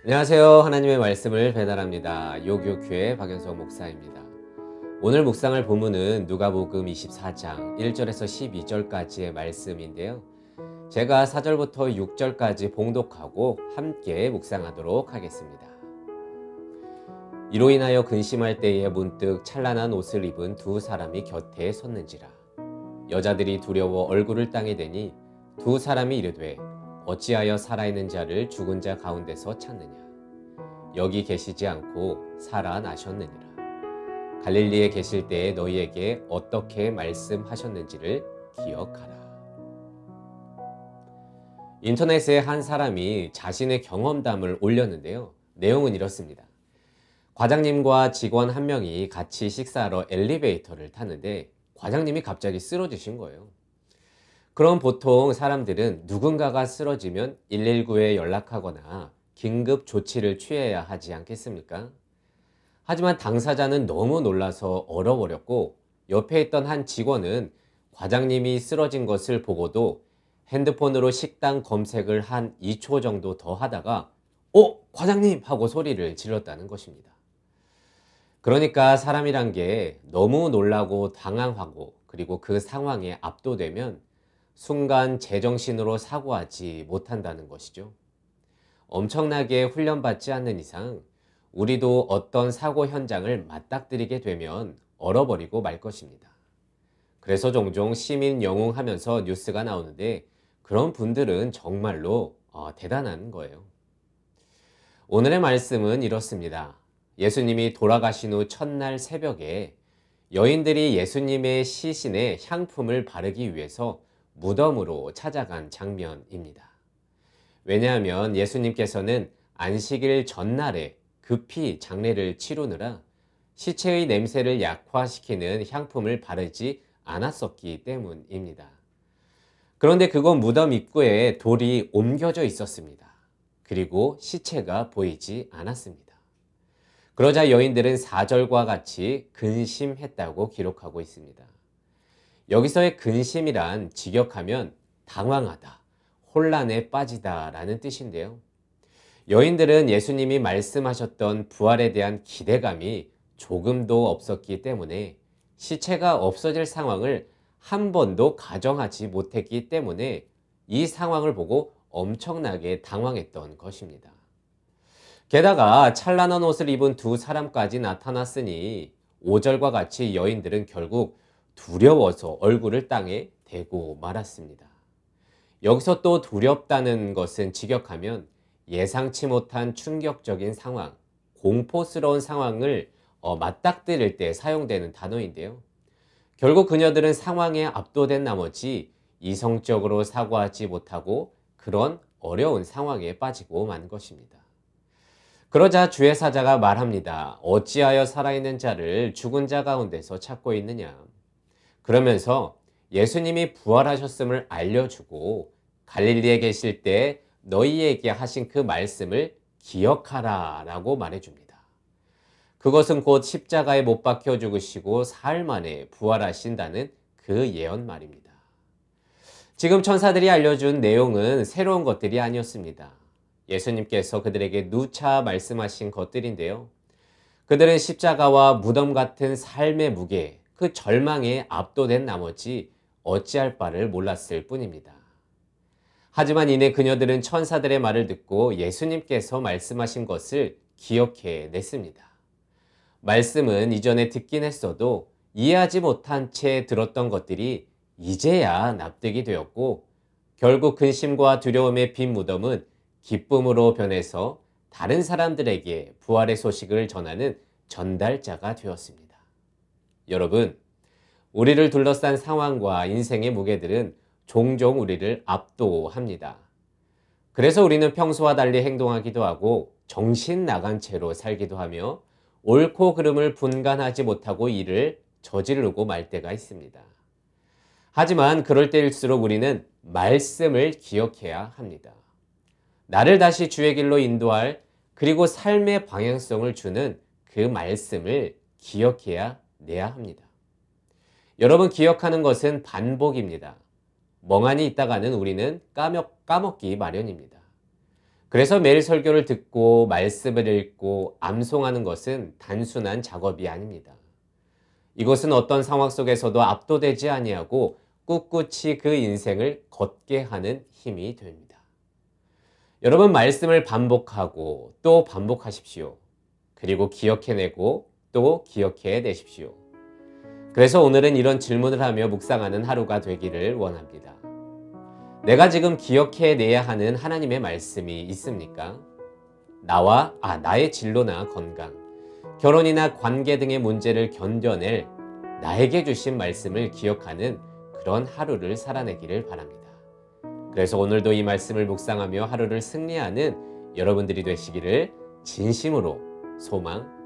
안녕하세요. 하나님의 말씀을 배달합니다. 요교교회 박연석 목사입니다. 오늘 묵상할 본문은 누가복음 24장 1절에서 12절까지의 말씀인데요. 제가 4절부터 6절까지 봉독하고 함께 묵상하도록 하겠습니다. 이로 인하여 근심할 때에 문득 찬란한 옷을 입은 두 사람이 곁에 섰는지라. 여자들이 두려워 얼굴을 땅에 대니 두 사람이 이르되 어찌하여 살아있는 자를 죽은 자 가운데서 찾느냐. 여기 계시지 않고 살아나셨느니라. 갈릴리에 계실 때에 너희에게 어떻게 말씀하셨는지를 기억하라. 인터넷에 한 사람이 자신의 경험담을 올렸는데요. 내용은 이렇습니다. 과장님과 직원 한 명이 같이 식사하러 엘리베이터를 탔는데 과장님이 갑자기 쓰러지신 거예요. 그럼 보통 사람들은 누군가가 쓰러지면 119에 연락하거나 긴급 조치를 취해야 하지 않겠습니까? 하지만 당사자는 너무 놀라서 얼어버렸고 옆에 있던 한 직원은 과장님이 쓰러진 것을 보고도 핸드폰으로 식당 검색을 한 2초 정도 더 하다가 과장님! 하고 소리를 질렀다는 것입니다. 그러니까 사람이란 게 너무 놀라고 당황하고 그리고 그 상황에 압도되면 순간 제정신으로 사고하지 못한다는 것이죠. 엄청나게 훈련받지 않는 이상 우리도 어떤 사고 현장을 맞닥뜨리게 되면 얼어버리고 말 것입니다. 그래서 종종 시민 영웅하면서 뉴스가 나오는데 그런 분들은 정말로 대단한 거예요. 오늘의 말씀은 이렇습니다. 예수님이 돌아가신 후 첫날 새벽에 여인들이 예수님의 시신에 향품을 바르기 위해서 무덤으로 찾아간 장면입니다. 왜냐하면 예수님께서는 안식일 전날에 급히 장례를 치르느라 시체의 냄새를 약화시키는 향품을 바르지 않았었기 때문입니다. 그런데 그곳 무덤 입구에 돌이 옮겨져 있었습니다. 그리고 시체가 보이지 않았습니다. 그러자 여인들은 4절과 같이 근심했다고 기록하고 있습니다. 여기서의 근심이란 직역하면 당황하다, 혼란에 빠지다 라는 뜻인데요. 여인들은 예수님이 말씀하셨던 부활에 대한 기대감이 조금도 없었기 때문에 시체가 없어질 상황을 한 번도 가정하지 못했기 때문에 이 상황을 보고 엄청나게 당황했던 것입니다. 게다가 찬란한 옷을 입은 두 사람까지 나타났으니 5절과 같이 여인들은 결국 두려워서 얼굴을 땅에 대고 말았습니다. 여기서 또 두렵다는 것은 직역하면 예상치 못한 충격적인 상황, 공포스러운 상황을 맞닥뜨릴 때 사용되는 단어인데요. 결국 그녀들은 상황에 압도된 나머지 이성적으로 사고하지 못하고 그런 어려운 상황에 빠지고 만 것입니다. 그러자 주의 사자가 말합니다. 어찌하여 살아있는 자를 죽은 자 가운데서 찾고 있느냐. 그러면서 예수님이 부활하셨음을 알려주고 갈릴리에 계실 때 너희에게 하신 그 말씀을 기억하라 라고 말해줍니다. 그것은 곧 십자가에 못 박혀 죽으시고 사흘 만에 부활하신다는 그 예언 말입니다. 지금 천사들이 알려준 내용은 새로운 것들이 아니었습니다. 예수님께서 그들에게 누차 말씀하신 것들인데요. 그들은 십자가와 무덤 같은 삶의 무게, 그 절망에 압도된 나머지 어찌할 바를 몰랐을 뿐입니다. 하지만 이내 그녀들은 천사들의 말을 듣고 예수님께서 말씀하신 것을 기억해 냈습니다. 말씀은 이전에 듣긴 했어도 이해하지 못한 채 들었던 것들이 이제야 납득이 되었고 결국 근심과 두려움의 빈 무덤은 기쁨으로 변해서 다른 사람들에게 부활의 소식을 전하는 전달자가 되었습니다. 여러분, 우리를 둘러싼 상황과 인생의 무게들은 종종 우리를 압도합니다. 그래서 우리는 평소와 달리 행동하기도 하고 정신 나간 채로 살기도 하며 옳고 그름을 분간하지 못하고 일을 저지르고 말 때가 있습니다. 하지만 그럴 때일수록 우리는 말씀을 기억해야 합니다. 나를 다시 주의 길로 인도할 그리고 삶의 방향성을 주는 그 말씀을 기억해야 내야 합니다. 여러분, 기억하는 것은 반복입니다. 멍하니 있다가는 우리는 까먹기 마련입니다. 그래서 매일 설교를 듣고 말씀을 읽고 암송하는 것은 단순한 작업이 아닙니다. 이것은 어떤 상황 속에서도 압도되지 아니하고 꿋꿋이 그 인생을 걷게 하는 힘이 됩니다. 여러분, 말씀을 반복하고 또 반복하십시오. 그리고 기억해내고 또 기억해내십시오. 그래서 오늘은 이런 질문을 하며 묵상하는 하루가 되기를 원합니다. 내가 지금 기억해내야 하는 하나님의 말씀이 있습니까? 나의 진로나 건강, 결혼이나 관계 등의 문제를 견뎌낼 나에게 주신 말씀을 기억하는 그런 하루를 살아내기를 바랍니다. 그래서 오늘도 이 말씀을 묵상하며 하루를 승리하는 여러분들이 되시기를 진심으로 소망합니다.